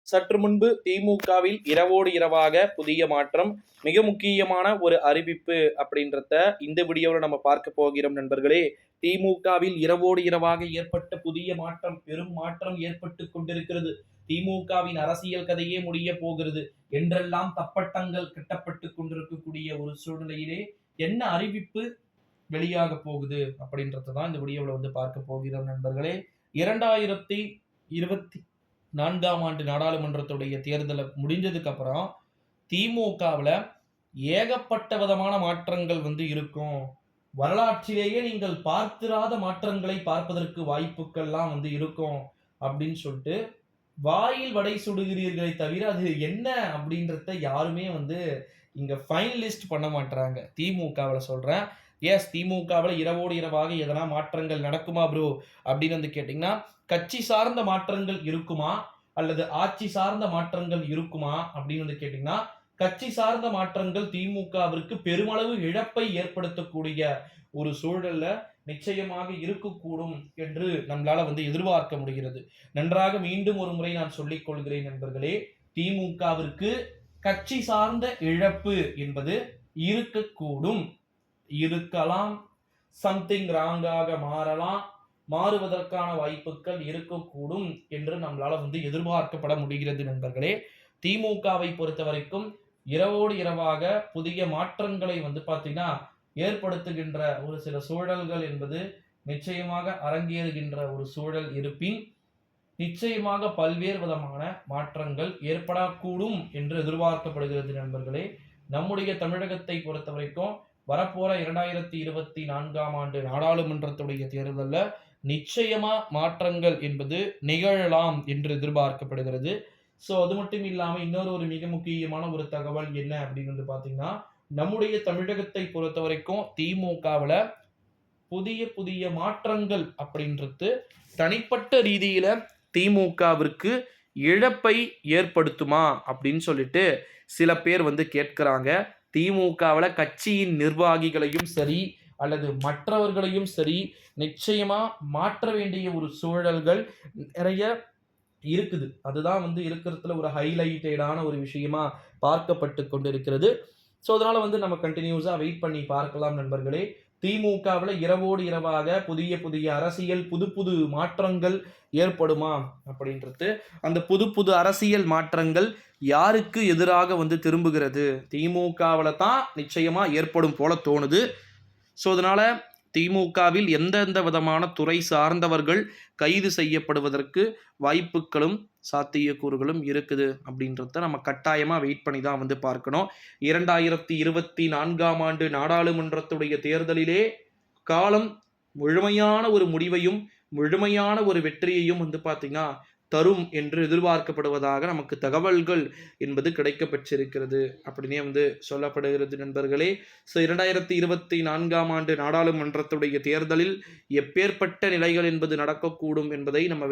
சற்று முன்பு திமுகவில் இரவோடு இரவாக புதிய மாற்றம், மிக முக்கியமான ஒரு அறிவிப்பு அப்படின்றத இந்த வீடியோவில் நம்ம பார்க்க போகிறோம் நண்பர்களே. திமுகவில் இரவோடு இரவாக ஏற்பட்ட புதிய மாற்றம், பெரும் மாற்றம் ஏற்பட்டு கொண்டிருக்கிறது. திமுகவின் அரசியல் கதையே முடிய போகிறது என்றெல்லாம் தப்பட்டங்கள் கட்டப்பட்டு கொண்டிருக்கக்கூடிய ஒரு சூழ்நிலையிலே என்ன அறிவிப்பு வெளியாக போகுது அப்படின்றதான் இந்த வீடியோவில் வந்து பார்க்க போகிறோம் நண்பர்களே. 2024ஆம் ஆண்டு நாடாளுமன்றத்துடைய தேர்தல் முடிஞ்சதுக்கு அப்புறம் திமுகவில் ஏகப்பட்ட விதமான மாற்றங்கள் வந்து இருக்கும். வரலாற்றிலேயே நீங்கள் பார்த்திராத மாற்றங்களை பார்ப்பதற்கு வாய்ப்புகள்லாம் வந்து இருக்கும் அப்படின்னு சொல்லிட்டு வாயில் வடை சுடுகிறீர்களே தவிர அது என்ன அப்படின்றத யாருமே வந்து இங்க ஃபைனலிஸ்ட் பண்ண மாட்டாங்க. திமுகவில் சொல்றேன். எஸ், திமுகவில் இரவோடு இரவாக எதனா மாற்றங்கள் நடக்குமா ப்ரோ அப்படின்னு வந்து கேட்டீங்கன்னா, கட்சி சார்ந்த மாற்றங்கள் இருக்குமா அல்லது ஆட்சி சார்ந்த மாற்றங்கள் இருக்குமா அப்படின்னு வந்து கேட்டீங்கன்னா, கட்சி சார்ந்த மாற்றங்கள் திமுகவிற்கு பெருமளவு இழப்பை ஏற்படுத்தக்கூடிய ஒரு சூழல்ல நிச்சயமாக இருக்கக்கூடும் என்று நம்மளால வந்து எதிர்பார்க்க முடிகிறது. நன்றாக மீண்டும் ஒரு முறை நான் சொல்லிக் கொள்கிறேன் நண்பர்களே, திமுகவிற்கு கட்சி சார்ந்த இழப்பு என்பது இருக்கக்கூடும், இருக்கலாம், சம்திங் ராங்காக மாறலாம், மாறுவதற்கான வாய்ப்புகள் இருக்கக்கூடும் என்று நம்மளால வந்து எதிர்பார்க்கப்பட முடிகிறது நண்பர்களே. திமுகவை பொறுத்த வரைக்கும் இரவோடு இரவாக புதிய மாற்றங்களை வந்து பார்த்தீங்கன்னா ஏற்படுத்துகின்ற ஒரு சில சூழல்கள் என்பது நிச்சயமாக அரங்கேறுகின்ற ஒரு சூழல் இருப்பின் நிச்சயமாக பல்வேறு விதமான மாற்றங்கள் ஏற்படக்கூடும் என்று எதிர்பார்க்கப்படுகிறது நண்பர்களே. நம்முடைய தமிழகத்தை பொறுத்த வரைக்கும் வரப்போற 2024ஆம் ஆண்டு நாடாளுமன்றத்துடைய தேர்தலில் நிச்சயமா மாற்றங்கள் என்பது நிகழலாம் என்று எதிர்பார்க்கப்படுகிறது. ஸோ அது மட்டும் இல்லாமல் இன்னொரு ஒரு மிக முக்கியமான ஒரு தகவல் என்ன அப்படின்னு வந்து பார்த்தீங்கன்னா, நம்முடைய தமிழகத்தை பொறுத்த வரைக்கும் திமுகவில் புதிய புதிய மாற்றங்கள் அப்படின்றது தனிப்பட்ட ரீதியில திமுகவிற்கு இழப்பை ஏற்படுத்துமா அப்படின்னு சொல்லிட்டு சில பேர் வந்து கேட்கிறாங்க. திமுகவில் கட்சியின் நிர்வாகிகளையும் சரி அல்லது மற்றவர்களையும் சரி நிச்சயமா மாற்ற வேண்டிய ஒரு சூழல்கள் நிறைய இருக்குது. அதுதான் வந்து இருக்கிறதுல ஒரு ஹைலைட்டடான ஒரு விஷயமா பார்க்கப்பட்டு கொண்டிருக்கிறது. ஸோ அதனால வந்து நம்ம கண்டினியூஸா வெயிட் பண்ணி பார்க்கலாம் நண்பர்களே. திமுகவில் இரவோடு இரவாக புதிய புதிய அரசியல் புது புது மாற்றங்கள் ஏற்படுமா அப்படின்றது, அந்த புது புது அரசியல் மாற்றங்கள் யாருக்கு எதிராக வந்து திரும்புகிறது, திமுகவில் தான் நிச்சயமா ஏற்படும் போல தோணுது. ஸோ அதனால திமுகவில் எந்தெந்த விதமான துறை சார்ந்தவர்கள் கைது செய்யப்படுவதற்கு வாய்ப்புகளும் சாத்தியக்கூறுகளும் இருக்குது அப்படின்றத நம்ம கட்டாயமாக வெயிட் பண்ணி தான் வந்து பார்க்கணும். 2024ஆம் ஆண்டு நாடாளுமன்றத்துடைய தேர்தலிலே காலம் முழுமையான ஒரு முடிவையும் முழுமையான ஒரு வெற்றியையும் வந்து பார்த்தீங்கன்னா தரும் என்று எதிர்பார்க்கப்படுவதாக நமக்கு தகவல்கள் என்பது கிடைக்கப்பெற்றிருக்கிறது அப்படின்னே வந்து சொல்லப்படுகிறது நண்பர்களே. ஸோ 2024ஆம் ஆண்டு நாடாளுமன்றத்துடைய தேர்தலில் எப்பேற்பட்ட நிலைகள் என்பது நடக்கக்கூடும் என்பதை நம்ம